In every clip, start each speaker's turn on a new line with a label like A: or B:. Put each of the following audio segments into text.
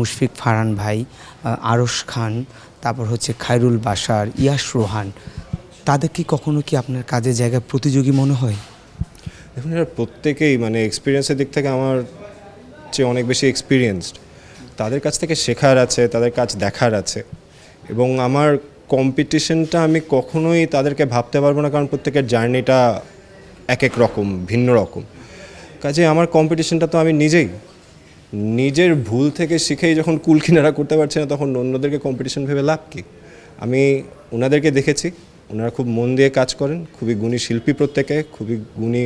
A: মুশফিক ফারহান ভাই, আরশ খান, তারপর হচ্ছে খায়রুল বাশার, ইয়াশ রোহান, তাদের কি কখনো কি আপনার কাজের জায়গায় প্রতিযোগী মনে হয়?
B: দেখুন, এরা প্রত্যেকেই মানে এক্সপিরিয়েন্সের দিক থেকে আমার চেয়ে অনেক বেশি এক্সপিরিয়েন্সড। তাদের কাছ থেকে শেখার আছে, তাদের কাজ দেখার আছে, এবং আমার কম্পিটিশনটা আমি কখনোই তাদেরকে ভাবতে পারবো না, কারণ প্রত্যেকের জার্নিটা এক এক রকম, ভিন্ন রকম। কাজে আমার কম্পিটিশনটা তো আমি নিজের ভুল থেকে শিখেই যখন কুল কিনারা করতে পারছি না, তখন অন্যদেরকে কম্পিটিশন ভেবে লাভ কী? আমি ওনাদেরকে দেখেছি, ওনারা খুব মন দিয়ে কাজ করেন, খুবই গুণী শিল্পী প্রত্যেকে, খুবই গুণী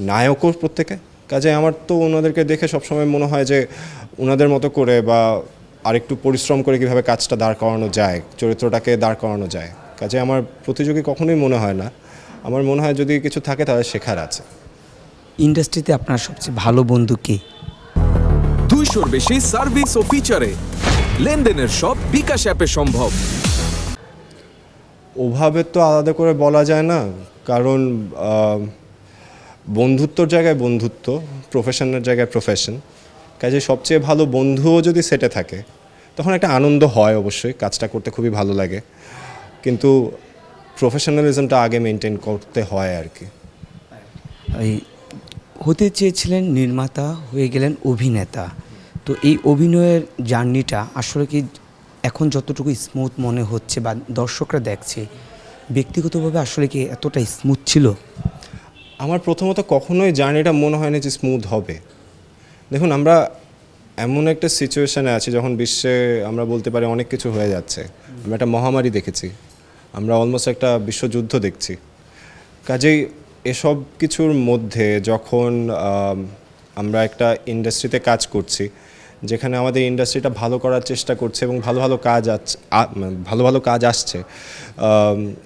B: নায়কও প্রত্যেকে। কাজে আমার তো ওনাদেরকে দেখে সবসময় মনে হয় যে ওনাদের মতো করে বা আরেকটু পরিশ্রম করে কীভাবে কাজটা দাঁড় করানো যায়, চরিত্রটাকে দাঁড় করানো যায়। কাজে আমার প্রতিযোগী কখনোই মনে হয় না। আমার মনে হয় যদি কিছু থাকে তাহলে শেখার আছে।
A: ইন্ডাস্ট্রিতে আপনার সবচেয়ে ভালো বন্ধু কে?
C: 200-র বেশি সার্ভিস ও ফিচারে লেনদেনের সব বিকাশ অ্যাপে সম্ভব।
B: ওভাবে তো আলাদা করে বলা যায় না, কারণ বন্ধুত্বর জায়গায় বন্ধুত্ব, প্রফেশনের জায়গায় প্রফেশন। কাজে সবচেয়ে ভালো বন্ধুও যদি সেটে থাকে তখন একটা আনন্দ হয়, অবশ্যই কাজটা করতে খুবই ভালো লাগে, কিন্তু প্রফেশনালিজমটা আগে মেনটেন করতে হয় আর কি।
A: এই হতে চেয়েছিলেন নির্মাতা, হয়ে গেলেন অভিনেতা। তো এই অভিনয়ের জার্নিটা আসলে কি এখন যতটুকু স্মুথ মনে হচ্ছে বা দর্শকরা দেখছে, ব্যক্তিগতভাবে আসলে কি এতটা স্মুথ ছিল?
B: আমার প্রথমত কখনোই জার্নিটা মনে হয় না যে স্মুথ হবে। দেখুন, আমরা এমন একটা সিচুয়েশানে আছি যখন বিশ্বে আমরা বলতে পারি অনেক কিছু হয়ে যাচ্ছে। আমরা একটা মহামারী দেখেছি, আমরা অলমোস্ট একটা বিশ্বযুদ্ধ দেখছি। কাজেই এসব কিছুর মধ্যে যখন আমরা একটা ইন্ডাস্ট্রিতে কাজ করছি, যেখানে আমাদের ইন্ডাস্ট্রিটা ভালো করার চেষ্টা করছে এবং ভালো ভালো কাজ আসছে।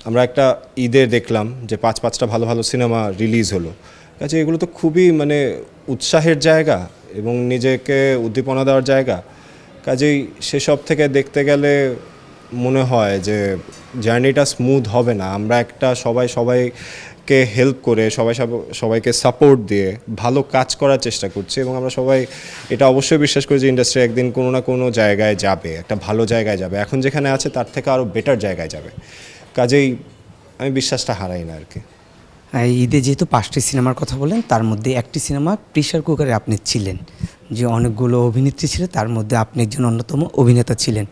B: আমরা একটা ঈদে দেখলাম যে 5টা ভালো ভালো সিনেমা রিলিজ হলো। কাজে এগুলো তো খুবই মানে উৎসাহের জায়গা এবং নিজেকে উদ্দীপনা দেওয়ার জায়গা। কাজেই সেসব থেকে দেখতে গেলে মনে হয় যে জার্নিটা স্মুথ হবে না। আমরা একটা সবাইকে হেল্প করে সবাইকে সাপোর্ট দিয়ে ভালো কাজ করার চেষ্টা করছি, এবং আমরা সবাই এটা অবশ্যই বিশ্বাস করি যে ইন্ডাস্ট্রি একদিন কোনো না কোনো জায়গায় যাবে, একটা ভালো জায়গায় যাবে, এখন যেখানে আছে তার থেকে আরও বেটার জায়গায় যাবে। কাজেই আমি বিশ্বাসটা হারাই না আর কি।
A: এই ঈদে যেহেতু 5টি সিনেমার কথা বলেন, তার মধ্যে একটি সিনেমা প্রেশার কুকারে আপনি ছিলেন, যে অনেকগুলো অভিনেত্রী ছিল, তার মধ্যে আপনি একজন অন্যতম অভিনেতা ছিলেন।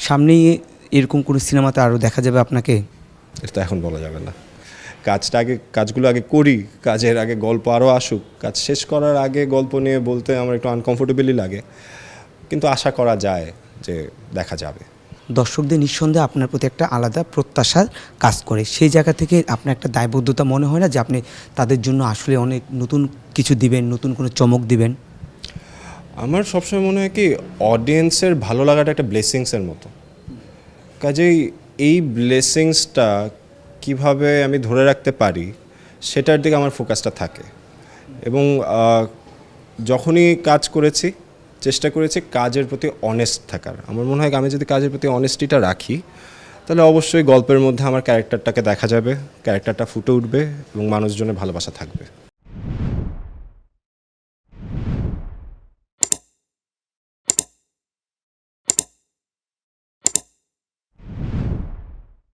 A: সামনেই এরকম কোনো সিনেমাতে আরও দেখা যাবে আপনাকে?
B: এটা এখন বলা যাবে না। কাজগুলো আগে করি, কাজের আগে গল্প আরও আসুক। কাজ শেষ করার আগে গল্প নিয়ে বলতে আমার একটু আনকমফোর্টেবলই লাগে, কিন্তু আশা করা যায় যে দেখা যাবে।
A: দর্শকদের নিঃসন্দেহে আপনার প্রতি একটা আলাদা প্রত্যাশা কাজ করে, সেই জায়গা থেকে আপনার একটা দায়বদ্ধতা মনে হয় না যে আপনি তাদের জন্য আসলে অনেক নতুন কিছু দিবেন, নতুন কোনো চমক দিবেন?
B: আমার সবসময় মনে হয় কি, অডিয়েন্সের ভালো লাগাটা একটা ব্লেসিংসের মতো। কাজেই এই ব্লেসিংসটা কিভাবে আমি ধরে রাখতে পারি সেটার দিকে আমার ফোকাসটা থাকে, এবং যখনই কাজ করেছি চেষ্টা করেছি কাজের প্রতি অনেস্ট থাকার। আমার মনে হয় আমি যদি কাজের প্রতি অনেস্টিটা রাখি তাহলে অবশ্যই গল্পের মধ্যে আমার ক্যারেক্টারটাকে দেখা যাবে, ক্যারেক্টারটা ফুটে উঠবে এবং মানুষজনের ভালোবাসা থাকবে।